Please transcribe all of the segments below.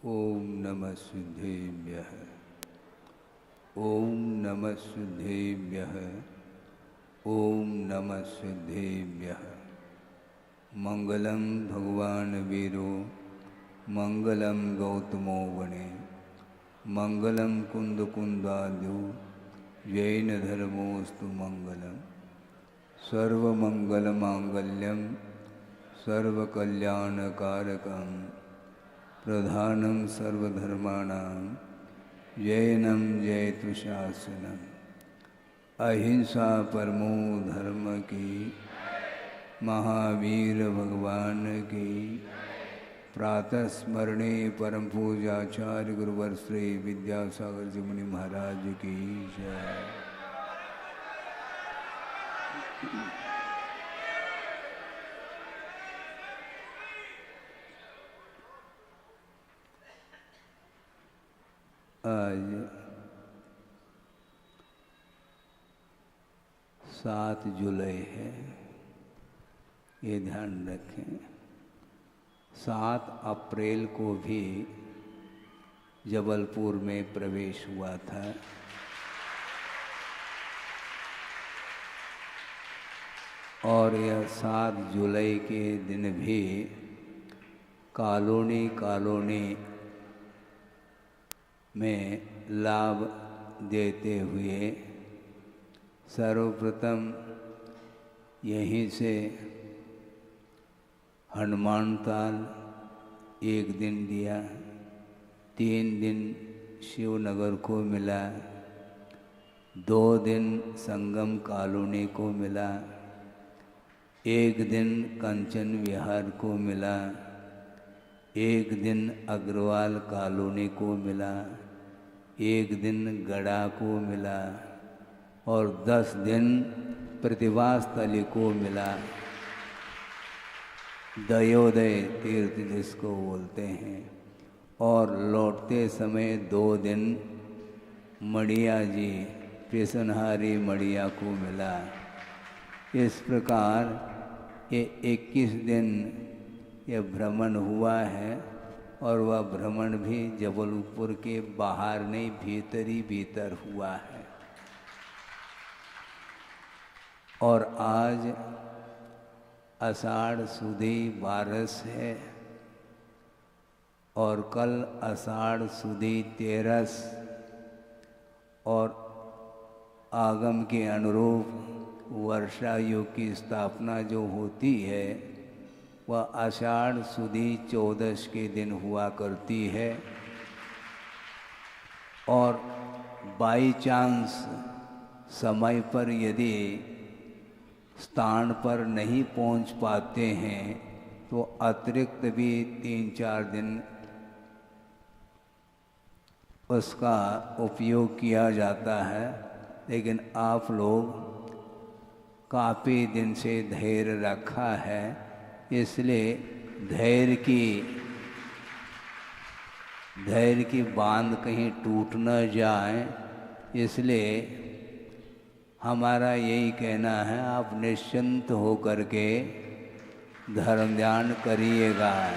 ओम नमः सिद्धेभ्यः। ओम नमः सिद्धेभ्यः। ओम नमः सिद्धेभ्यः। मंगलम भगवान वीरो मंगलम गौतमो वने मंगलम कुंद कुंदाद्यो जैन धर्मोस्तु मंगलम सर्वमंगलमांगल्यम सर्वकल्याणकारकम प्रधानम सर्वधर्माणां जैनम जयतु शासनम। अहिंसा परमो धर्म की महावीर भगवान की प्रातः स्मरणे परम पूजाचार्य गुरुवर श्री विद्यासागर जी मुनि महाराज की जय। आज 7 जुलाई है, ये ध्यान रखें। 7 अप्रैल को भी जबलपुर में प्रवेश हुआ था। और यह 7 जुलाई के दिन भी कॉलोनी में लाभ देते हुए सर्वप्रथम यहीं से हनुमान ताल 1 दिन दिया, 3 दिन शिवनगर को मिला, 2 दिन संगम कॉलोनी को मिला, 1 दिन कंचन विहार को मिला, 1 दिन अग्रवाल कॉलोनी को मिला, 1 दिन गड़ा को मिला और 10 दिन प्रतिभा स्थली को मिला। दयोदय तीर्थ जिसको बोलते हैं। और लौटते समय 2 दिन मड़िया जी पेशनहारी मड़िया को मिला। इस प्रकार ये 21 दिन यह भ्रमण हुआ है। और वह भ्रमण भी जबलपुर के बाहर नहीं, भीतर हुआ है। और आज आषाढ़ सुदी 12 है और कल आषाढ़ सुदी 13 और आगम के अनुरूप वर्षा योग की स्थापना जो होती है वह आषाढ़ सुदी 14 के दिन हुआ करती है। और बाई चांस समय पर यदि स्थान पर नहीं पहुंच पाते हैं तो अतिरिक्त भी 3-4 दिन उसका उपयोग किया जाता है। लेकिन आप लोग काफ़ी दिन से धैर्य रखा है, इसलिए धैर्य की बांध कहीं टूट न जाए, इसलिए हमारा यही कहना है, आप निश्चिंत हो करके धर्म ध्यान करिएगा।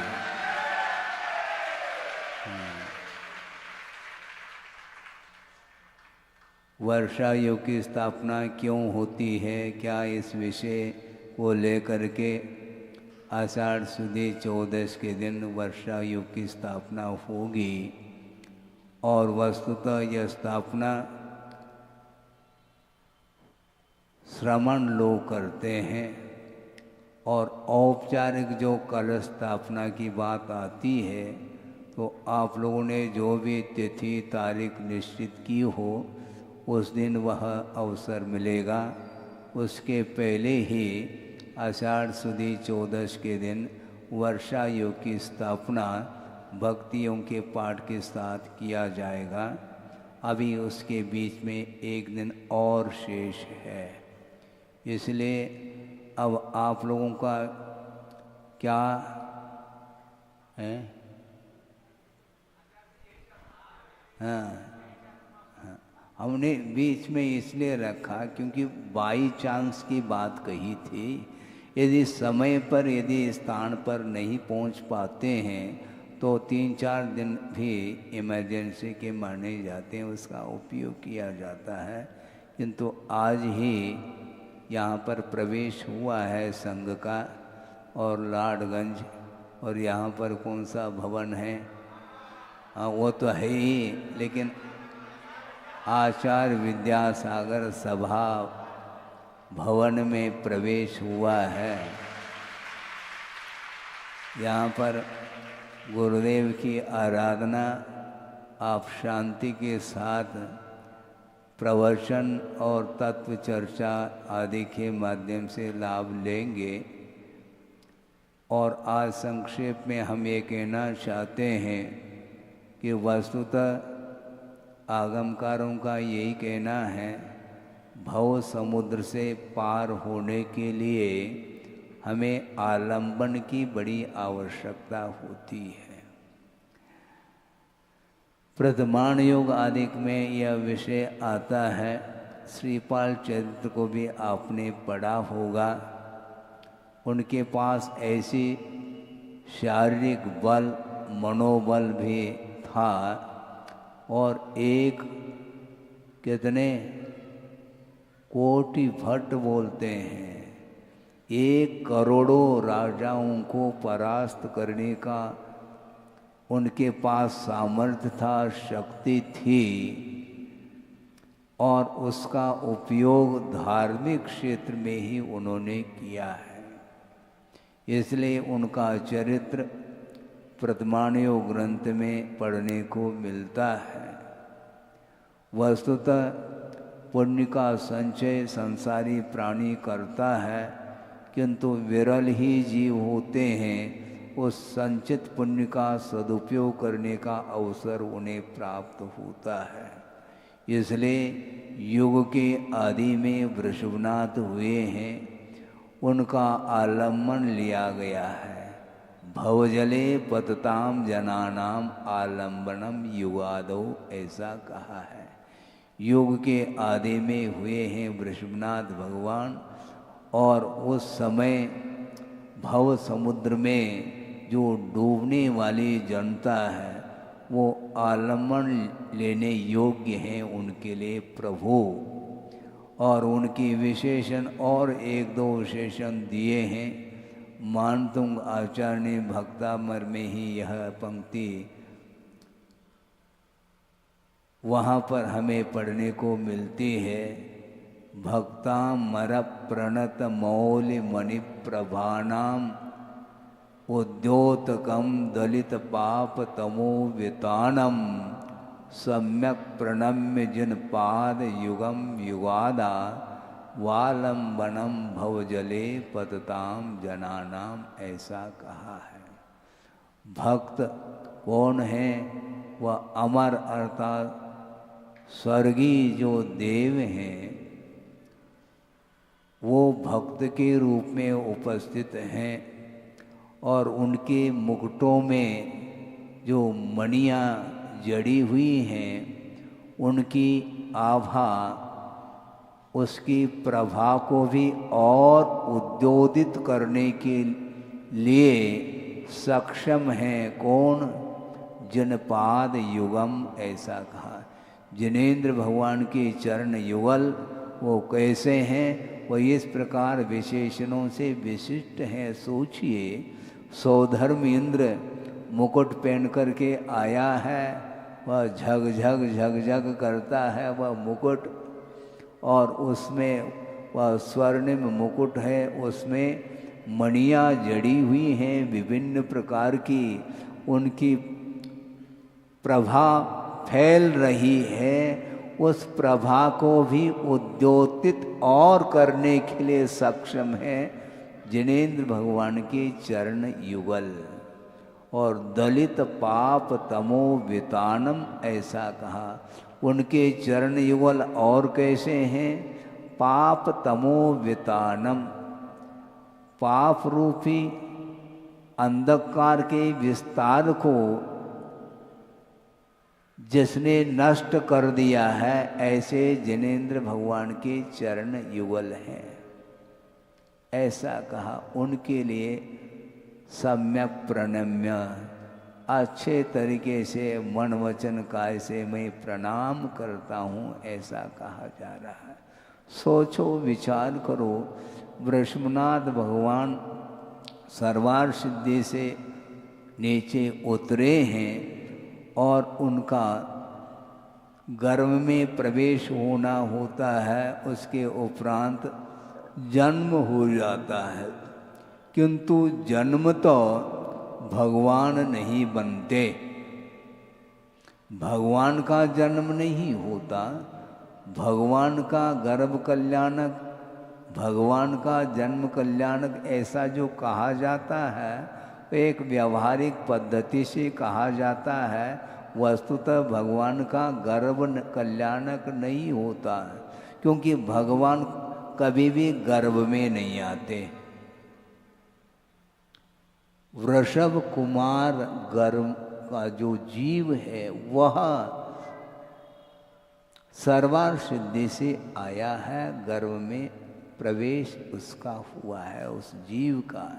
वर्षा योग की स्थापना क्यों होती है, क्या इस विषय को लेकर के आषाढ़ सुदी 14 के दिन वर्षा योग की स्थापना होगी। और वस्तुतः यह स्थापना श्रमण लोग करते हैं। और औपचारिक जो कलश स्थापना की बात आती है तो आप लोगों ने जो भी तिथि तारीख निश्चित की हो उस दिन वह अवसर मिलेगा। उसके पहले ही आषाढ़ सुदी 14 के दिन वर्षा योग की स्थापना भक्तियों के पाठ के साथ किया जाएगा। अभी उसके बीच में 1 दिन और शेष है। इसलिए अब आप लोगों का क्या है? हाँ, हमने बीच में इसलिए रखा क्योंकि बाई चांस की बात कही थी। यदि समय पर यदि स्थान पर नहीं पहुंच पाते हैं तो 3-4 दिन भी इमरजेंसी के माने जाते हैं, उसका उपयोग किया जाता है। किंतु आज ही यहाँ पर प्रवेश हुआ है संघ का, और लाडगंज, और यहाँ पर कौन सा भवन है, हाँ वो तो है ही, लेकिन आचार्य विद्यासागर सभा भवन में प्रवेश हुआ है। यहाँ पर गुरुदेव की आराधना आप शांति के साथ प्रवचन और तत्व चर्चा आदि के माध्यम से लाभ लेंगे। और आज संक्षेप में हम ये कहना चाहते हैं कि वस्तुतः आगमकारों का यही कहना है, भव समुद्र से पार होने के लिए हमें आलंबन की बड़ी आवश्यकता होती है। प्रथमाण योग आदि में यह विषय आता है। श्रीपाल चरित्र को भी आपने पढ़ा होगा। उनके पास ऐसी शारीरिक बल, मनोबल भी था, और एक कितने कोटि भट्ट बोलते हैं, 1 करोड़ों राजाओं को परास्त करने का उनके पास सामर्थ्य था, शक्ति थी, और उसका उपयोग धार्मिक क्षेत्र में ही उन्होंने किया है। इसलिए उनका चरित्र प्रथमाण्यो ग्रंथ में पढ़ने को मिलता है। वस्तुतः पुण्य का संचय संसारी प्राणी करता है, किंतु विरल ही जीव होते हैं उस संचित पुण्य का सदुपयोग करने का अवसर उन्हें प्राप्त होता है। इसलिए युग के आदि में वृषभनाथ हुए हैं, उनका आलम्बन लिया गया है। भवजले पतताम जनानाम आलम्बनम युगादो, ऐसा कहा है। युग के आदि में हुए हैं वृषभनाथ भगवान, और उस समय भव समुद्र में जो डूबने वाली जनता है वो आलम्बन लेने योग्य हैं उनके लिए प्रभु। और उनकी विशेषण और 1-2 विशेषण दिए हैं। मानतुंग आचार्य ने भक्तामर में ही यह पंक्ति वहाँ पर हमें पढ़ने को मिलती है। भक्तामर प्रणत मौलि मणि प्रभानाम उद्योतकम दलित पाप तमो वितानम सम्यक प्रणम्य जिन पाद युगम युगादा वालंबनम भवजले पतताम जनानाम, ऐसा कहा है। भक्त कौन है? वह अमर अर्थात स्वर्गीय जो देव हैं वो भक्त के रूप में उपस्थित हैं, और उनके मुकुटों में जो मणियाँ जड़ी हुई हैं उनकी आभा उसकी प्रभा को भी और उद्योदित करने के लिए सक्षम है। कौन? जिनपाद युगम, ऐसा कहा। जिनेंद्र भगवान के चरण युगल वो कैसे हैं? वो इस प्रकार विशेषणों से विशिष्ट हैं। सोचिए, सौधर्म इंद्र मुकुट पहन करके आया है, वह झग झग झग झग करता है वह मुकुट, और उसमें वह स्वर्णिम मुकुट है, उसमें मणियाँ जड़ी हुई हैं विभिन्न प्रकार की, उनकी प्रभा फैल रही है। उस प्रभा को भी उद्योतित और करने के लिए सक्षम है जिनेंद्र भगवान के चरण युगल। और दलित पाप तमो वितानम, ऐसा कहा। उनके चरण युगल और कैसे हैं? पाप तमो वितानम, पाप रूपी अंधकार के विस्तार को जिसने नष्ट कर दिया है, ऐसे जिनेंद्र भगवान के चरण युगल हैं, ऐसा कहा। उनके लिए सम्यक प्रणम्य अच्छे तरीके से मन वचन काय से मैं प्रणाम करता हूँ, ऐसा कहा जा रहा है। सोचो, विचार करो, वृषभनाथ भगवान सर्वार सिद्धि से नीचे उतरे हैं और उनका गर्भ में प्रवेश होना होता है, उसके उपरांत जन्म हो जाता है। किंतु जन्म तो भगवान नहीं बनते, भगवान का जन्म नहीं होता। भगवान का गर्भ कल्याणक, भगवान का जन्म कल्याणक ऐसा जो कहा जाता है, एक व्यावहारिक पद्धति से कहा जाता है। वस्तुतः भगवान का गर्भ कल्याणक नहीं होता, क्योंकि भगवान कभी भी गर्भ में नहीं आते। वृषभ कुमार गर्भ का जो जीव है वह सर्वार सिद्धि से आया है, गर्भ में प्रवेश उसका हुआ है, उस जीव का,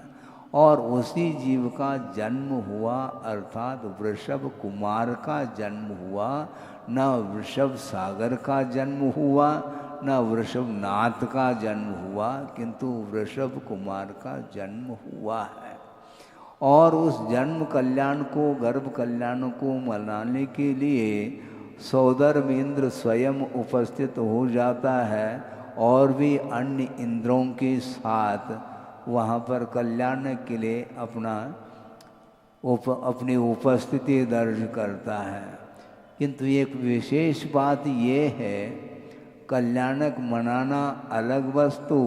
और उसी जीव का जन्म हुआ, अर्थात वृषभ कुमार का जन्म हुआ। न वृषभ सागर का जन्म हुआ, न वृषभ नाथ का जन्म हुआ, किंतु वृषभ कुमार का जन्म हुआ है। और उस जन्म कल्याण को, गर्भ कल्याण को मनाने के लिए सौदर्भ इंद्र स्वयं उपस्थित हो जाता है और भी अन्य इंद्रों के साथ वहाँ पर कल्याण के लिए अपनी उपस्थिति दर्ज करता है। किंतु एक विशेष बात ये है, कल्याणक मनाना अलग वस्तु,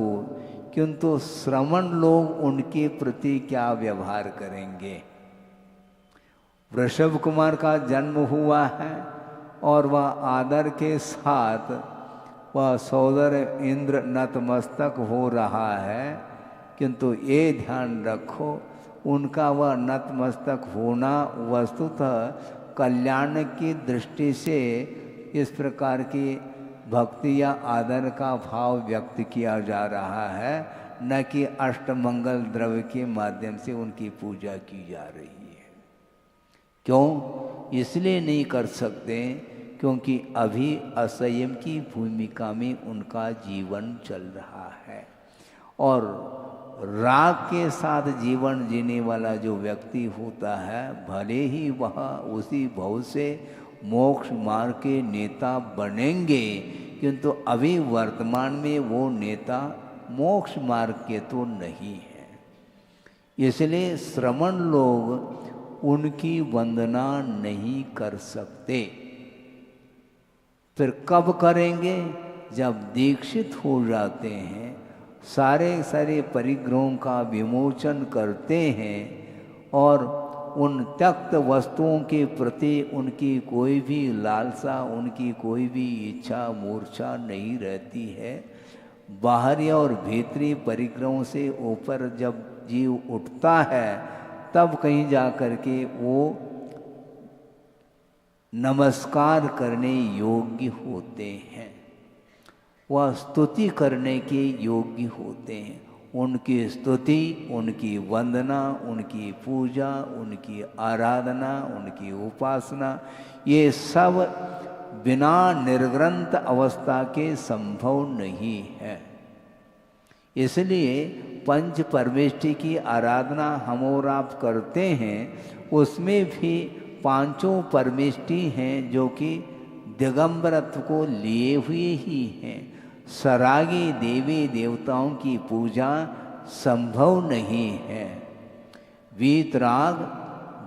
किंतु श्रमण लोग उनके प्रति क्या व्यवहार करेंगे। वृषभ कुमार का जन्म हुआ है और वह आदर के साथ वह सौदर इंद्र नतमस्तक हो रहा है, किंतु ये ध्यान रखो, उनका वह नतमस्तक होना वस्तुतः कल्याण की दृष्टि से इस प्रकार की भक्ति या आदर का भाव व्यक्त किया जा रहा है, न कि अष्टमंगल द्रव्य के माध्यम से उनकी पूजा की जा रही है। क्यों? इसलिए नहीं कर सकते क्योंकि अभी असंयम की भूमिका में उनका जीवन चल रहा है, और राग के साथ जीवन जीने वाला जो व्यक्ति होता है, भले ही वह उसी भव से मोक्ष मार्ग के नेता बनेंगे, किंतु अभी वर्तमान में वो नेता मोक्ष मार्ग के तो नहीं है। इसलिए श्रमण लोग उनकी वंदना नहीं कर सकते। फिर कब करेंगे? जब दीक्षित हो जाते हैं, सारे परिग्रहों का विमोचन करते हैं और उन त्यक्त वस्तुओं के प्रति उनकी कोई भी लालसा, उनकी कोई भी इच्छा मूर्छा नहीं रहती है। बाहरी और भीतरी परिग्रहों से ऊपर जब जीव उठता है, तब कहीं जा कर के वो नमस्कार करने योग्य होते हैं, वह स्तुति करने के योग्य होते हैं। उनकी स्तुति, उनकी वंदना, उनकी पूजा, उनकी आराधना, उनकी उपासना, ये सब बिना निर्ग्रंथ अवस्था के संभव नहीं है। इसलिए पंच परमेष्टि की आराधना हम और आप करते हैं, उसमें भी पांचों परमेष्टि हैं जो कि दिगंबरत्व को लिए हुए ही हैं। सरागी देवी देवताओं की पूजा संभव नहीं है। वीतराग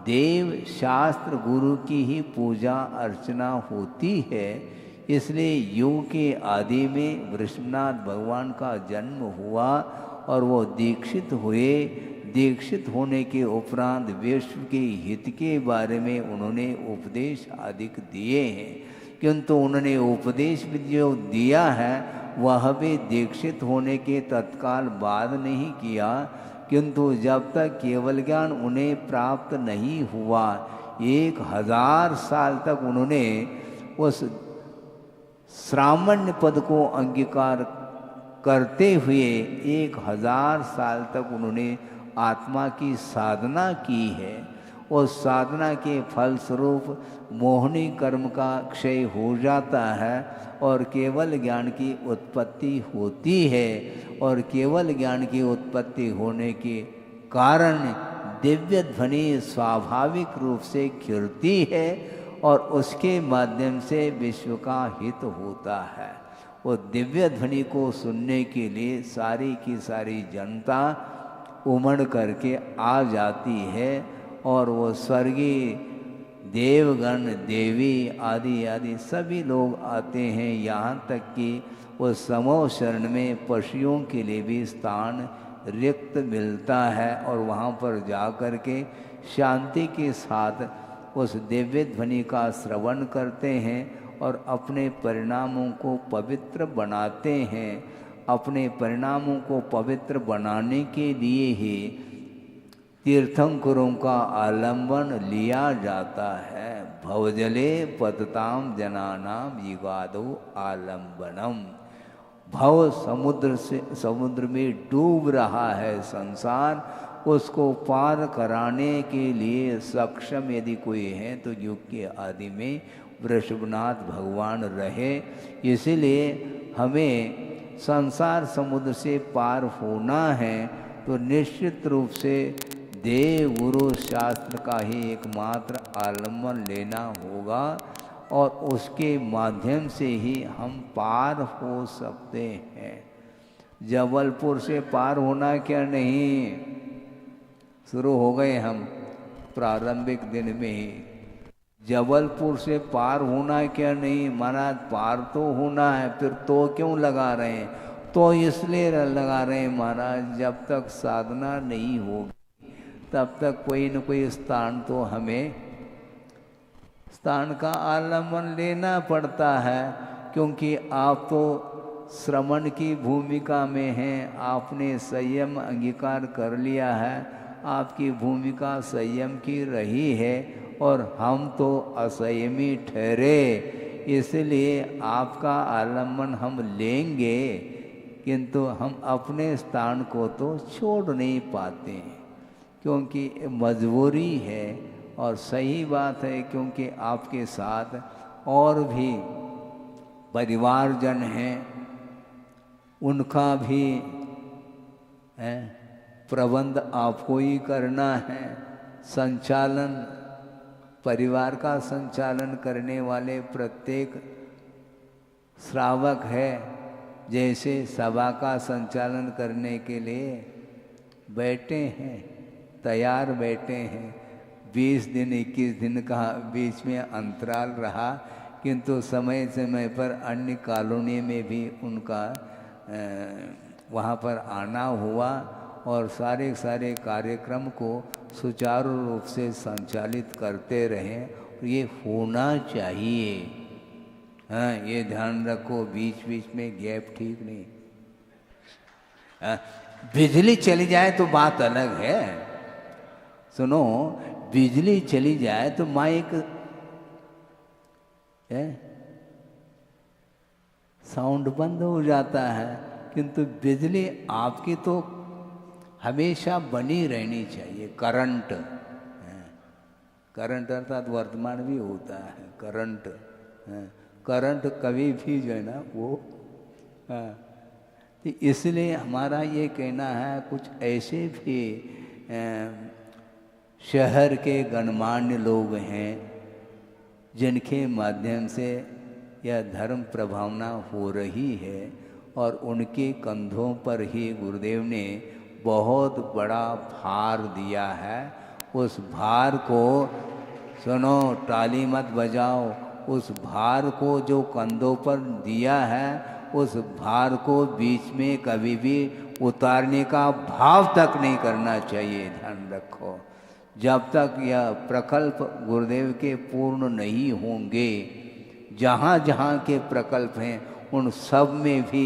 देव शास्त्र गुरु की ही पूजा अर्चना होती है। इसलिए युग के आदि में वृषभनाथ भगवान का जन्म हुआ और वो दीक्षित हुए। दीक्षित होने के उपरांत विश्व के हित के बारे में उन्होंने उपदेश अधिक दिए हैं, किंतु उन्होंने उपदेश भी जो दिया है वह भी दीक्षित होने के तत्काल बाद नहीं किया, किंतु जब तक केवल ज्ञान उन्हें प्राप्त नहीं हुआ, 1000 साल तक उन्होंने उस श्रामण्य पद को अंगीकार करते हुए 1000 साल तक उन्होंने आत्मा की साधना की है। उस साधना के फलस्वरूप मोहनी कर्म का क्षय हो जाता है और केवल ज्ञान की उत्पत्ति होती है। और केवल ज्ञान की उत्पत्ति होने के कारण दिव्य ध्वनि स्वाभाविक रूप से खिलती है और उसके माध्यम से विश्व का हित होता है। वो दिव्य ध्वनि को सुनने के लिए सारी की सारी जनता उमड़ करके आ जाती है और वो स्वर्गीय देवगण देवी आदि आदि सभी लोग आते हैं। यहाँ तक कि उस समो शरण में पशुओं के लिए भी स्थान रिक्त मिलता है और वहाँ पर जा कर के शांति के साथ उस दिव्य ध्वनि का श्रवण करते हैं और अपने परिणामों को पवित्र बनाते हैं। अपने परिणामों को पवित्र बनाने के लिए ही तीर्थंकरों का आलंबन लिया जाता है। भवजले पतताम जनानाम युगादो आलंबनम। भव समुद्र में डूब रहा है संसार, उसको पार कराने के लिए सक्षम यदि कोई है तो युग के आदि में वृषभनाथ भगवान रहे। इसीलिए हमें संसार समुद्र से पार होना है तो निश्चित रूप से देव गुरु शास्त्र का ही एकमात्र आलम्बन लेना होगा और उसके माध्यम से ही हम पार हो सकते हैं। जबलपुर से पार होना क्या नहीं, शुरू हो गए हम प्रारंभिक दिन में ही। जबलपुर से पार होना क्या नहीं, महाराज पार तो होना है, फिर तो क्यों लगा रहे हैं? तो इसलिए लगा रहे हैं महाराज, जब तक साधना नहीं होगी तब तक कोई न कोई स्थान तो हमें स्थान का आलम्बन लेना पड़ता है। क्योंकि आप तो श्रवण की भूमिका में हैं, आपने संयम अंगीकार कर लिया है, आपकी भूमिका संयम की रही है और हम तो असंयमी ठहरे, इसलिए आपका आलम्बन हम लेंगे, किंतु हम अपने स्थान को तो छोड़ नहीं पाते हैं क्योंकि मजबूरी है। और सही बात है, क्योंकि आपके साथ और भी परिवारजन हैं, उनका भी प्रबंध आपको ही करना है। संचालन, परिवार का संचालन करने वाले प्रत्येक श्रावक है, जैसे सभा का संचालन करने के लिए बैठे हैं, तैयार बैठे हैं। 20 दिन 21 दिन का बीच में अंतराल रहा, किंतु समय समय पर अन्य कॉलोनी में भी उनका वहाँ पर आना हुआ और सारे कार्यक्रम को सुचारू रूप से संचालित करते रहें। ये होना चाहिए। हाँ, ये ध्यान रखो, बीच बीच में गैप ठीक नहीं। बिजली चली जाए तो बात अलग है। सुनो, बिजली चली जाए तो माइक साउंड बंद हो जाता है, किंतु बिजली आपकी तो हमेशा बनी रहनी चाहिए। करंट, करंट अर्थात वर्तमान भी होता है करंट। करंट कभी भी जो है ना वो, तो इसलिए हमारा ये कहना है, कुछ ऐसे भी शहर के गणमान्य लोग हैं जिनके माध्यम से यह धर्म प्रभावना हो रही है और उनके कंधों पर ही गुरुदेव ने बहुत बड़ा भार दिया है। उस भार को, सुनो ताली मत बजाओ, उस भार को जो कंधों पर दिया है, उस भार को बीच में कभी भी उतारने का भाव तक नहीं करना चाहिए। ध्यान रखो, जब तक यह प्रकल्प गुरुदेव के पूर्ण नहीं होंगे, जहाँ जहाँ के प्रकल्प हैं उन सब में भी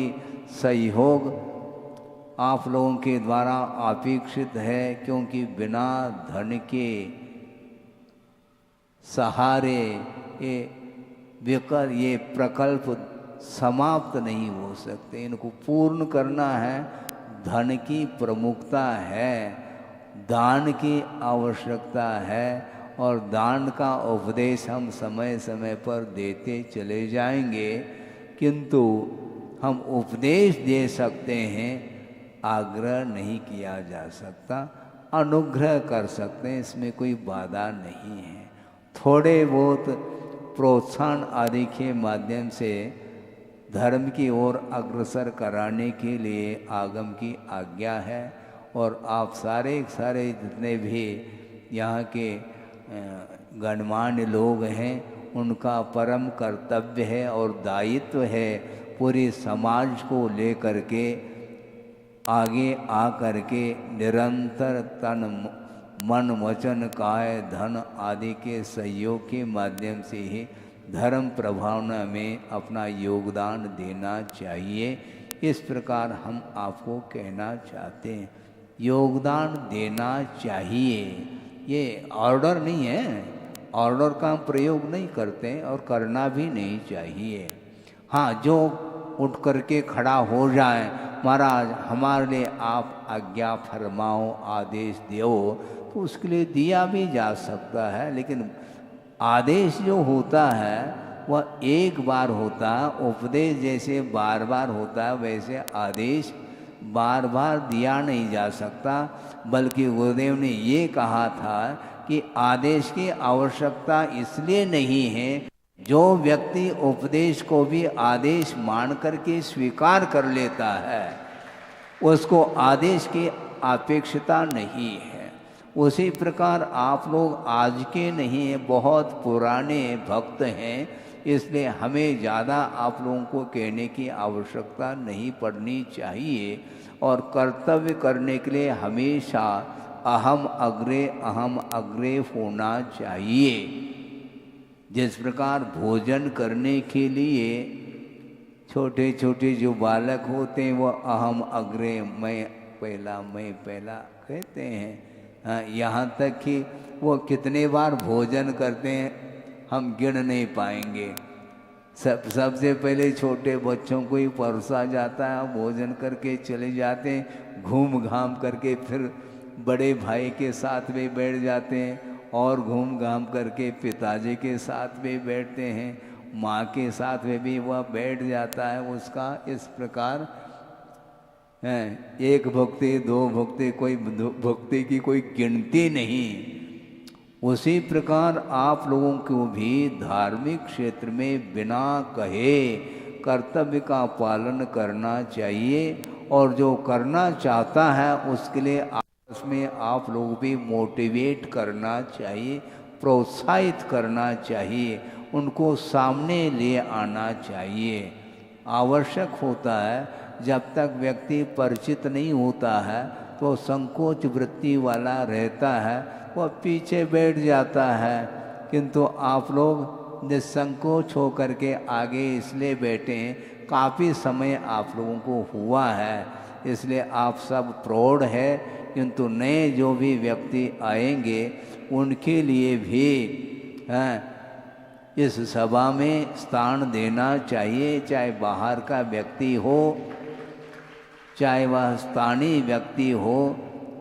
सहयोग आप लोगों के द्वारा अपेक्षित है। क्योंकि बिना धन के सहारे ये प्रकल्प समाप्त नहीं हो सकते। इनको पूर्ण करना है, धन की प्रमुखता है, दान की आवश्यकता है और दान का उपदेश हम समय समय पर देते चले जाएंगे, किंतु हम उपदेश दे सकते हैं, आग्रह नहीं किया जा सकता, अनुग्रह कर सकते हैं, इसमें कोई बाधा नहीं है। थोड़े बहुत प्रोत्साहन आदि के माध्यम से धर्म की ओर अग्रसर कराने के लिए आगम की आज्ञा है। और आप सारे जितने भी यहाँ के गणमान्य लोग हैं, उनका परम कर्तव्य है और दायित्व है पूरे समाज को लेकर के आगे आ कर के निरंतर तन मन वचन काय धन आदि के सहयोग के माध्यम से ही धर्म प्रभावना में अपना योगदान देना चाहिए। इस प्रकार हम आपको कहना चाहते हैं, योगदान देना चाहिए। ये ऑर्डर नहीं है, ऑर्डर का हम प्रयोग नहीं करते और करना भी नहीं चाहिए। हाँ, जो उठ करके खड़ा हो जाए, महाराज हमारे लिए आप आज्ञा फरमाओ, आदेश दो, तो उसके लिए दिया भी जा सकता है। लेकिन आदेश जो होता है वह एक बार होता है, उपदेश जैसे बार बार होता है वैसे आदेश बार बार दिया नहीं जा सकता। बल्कि गुरुदेव ने ये कहा था कि आदेश की आवश्यकता इसलिए नहीं है, जो व्यक्ति उपदेश को भी आदेश मान करके स्वीकार कर लेता है उसको आदेश की अपेक्षता नहीं है। उसी प्रकार आप लोग आज के नहीं हैं, बहुत पुराने भक्त हैं, इसलिए हमें ज़्यादा आप लोगों को कहने की आवश्यकता नहीं पड़नी चाहिए। और कर्तव्य करने के लिए हमेशा अहम अग्रे होना चाहिए। जिस प्रकार भोजन करने के लिए छोटे छोटे जो बालक होते हैं वो अहम अग्रे, मैं पहला कहते हैं। हाँ, यहाँ तक कि वो कितने बार भोजन करते हैं हम गिन नहीं पाएंगे। सबसे पहले छोटे बच्चों को ही परोसा जाता है, भोजन करके चले जाते हैं, घूम घाम करके फिर बड़े भाई के साथ भी बैठ जाते हैं और घूम घाम करके पिताजी के साथ भी बैठते हैं, माँ के साथ में भी वह बैठ जाता है उसका। इस प्रकार है, एक भक्ति दो भक्ति, कोई भक्ति की कोई गिनती नहीं। उसी प्रकार आप लोगों को भी धार्मिक क्षेत्र में बिना कहे कर्तव्य का पालन करना चाहिए। और जो करना चाहता है उसके लिए आपस में आप लोग भी मोटिवेट करना चाहिए, प्रोत्साहित करना चाहिए, उनको सामने ले आना चाहिए। आवश्यक होता है, जब तक व्यक्ति परिचित नहीं होता है तो संकोच वृत्ति वाला रहता है, वह पीछे बैठ जाता है। किंतु आप लोग निसंकोच हो करके आगे इसलिए बैठे हैं, काफ़ी समय आप लोगों को हुआ है, इसलिए आप सब प्रौढ़ है। किंतु नए जो भी व्यक्ति आएंगे उनके लिए भी इस सभा में स्थान देना चाहिए, चाहे बाहर का व्यक्ति हो चाहे वह स्थानीय व्यक्ति हो,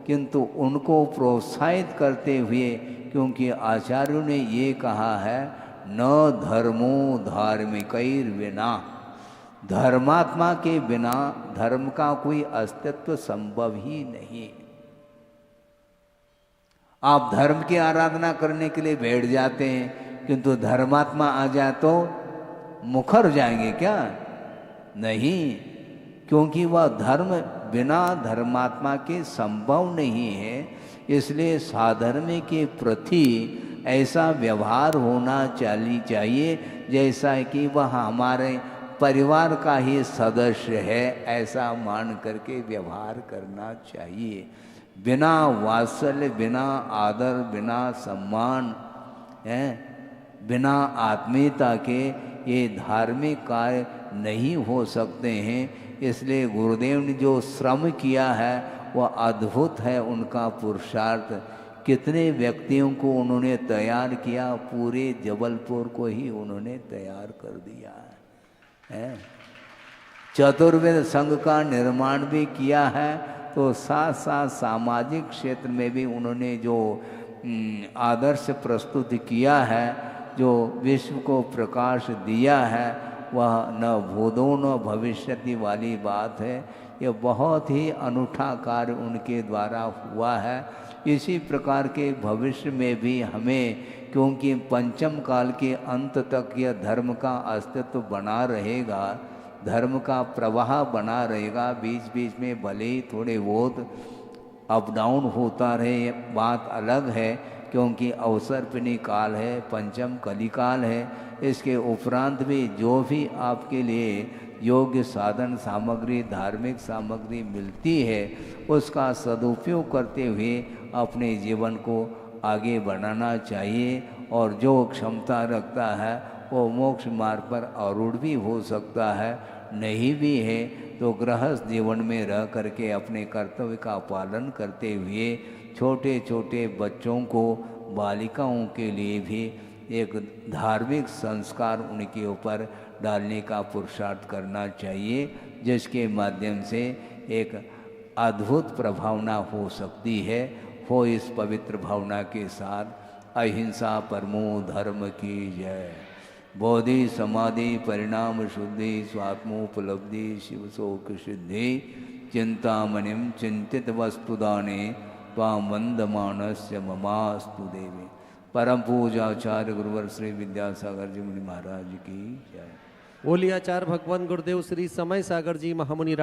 किंतु उनको प्रोत्साहित करते हुए, क्योंकि आचार्यों ने ये कहा है, न धर्मो धार्मिकैर विना, धर्मात्मा के बिना धर्म का कोई अस्तित्व संभव ही नहीं। आप धर्म की आराधना करने के लिए बैठ जाते हैं, किंतु धर्मात्मा आ जाए तो मुखर जाएंगे क्या? नहीं, क्योंकि वह धर्म बिना धर्मात्मा के संभव नहीं है। इसलिए साधर्म के प्रति ऐसा व्यवहार होना चाहिए जैसा कि वह हमारे परिवार का ही सदस्य है, ऐसा मान करके व्यवहार करना चाहिए। बिना वात्सल्य, बिना आदर, बिना सम्मान, बिना आत्मीयता के ये धार्मिक कार्य नहीं हो सकते हैं। इसलिए गुरुदेव ने जो श्रम किया है वह अद्भुत है, उनका पुरुषार्थ। कितने व्यक्तियों को उन्होंने तैयार किया, पूरे जबलपुर को ही उन्होंने तैयार कर दिया है। चतुर्वेद संघ का निर्माण भी किया है, तो साथ साथ सामाजिक क्षेत्र में भी उन्होंने जो आदर्श प्रस्तुत किया है, जो विश्व को प्रकाश दिया है, वह न भूतो न भविष्यति वाली बात है। यह बहुत ही अनूठा कार्य उनके द्वारा हुआ है। इसी प्रकार के भविष्य में भी हमें, क्योंकि पंचम काल के अंत तक यह धर्म का अस्तित्व बना रहेगा, धर्म का प्रवाह बना रहेगा। बीच बीच में भले ही थोड़े बहुत अप डाउन होता रहे, बात अलग है, क्योंकि अवसर्पिणी काल है, पंचम कलिकाल है। इसके उपरांत भी जो भी आपके लिए योग्य साधन सामग्री, धार्मिक सामग्री मिलती है, उसका सदुपयोग करते हुए अपने जीवन को आगे बढ़ाना चाहिए। और जो क्षमता रखता है वो मोक्ष मार्ग पर आरूढ़ भी हो सकता है, नहीं भी है तो गृहस्थ जीवन में रह करके अपने कर्तव्य का पालन करते हुए छोटे छोटे बच्चों को, बालिकाओं के लिए भी एक धार्मिक संस्कार उनके ऊपर डालने का पुरुषार्थ करना चाहिए, जिसके माध्यम से एक अद्भुत प्रभावना हो सकती है। हो इस पवित्र भावना के साथ अहिंसा परमो धर्म की जय। बोधि समाधि परिणाम शुद्धि स्वात्मोपलब्धि शिव शोक सिद्धि चिंतामणिम चिंतित वस्तुदाने त्वां वंदमानस्य ममास्तु देवी। परम पूजाचार्य गुरुवर श्री विद्यासागर जी मुनि महाराज की जय। बोलिए आचार्य भगवान गुरुदेव श्री समय सागर जी महामुनि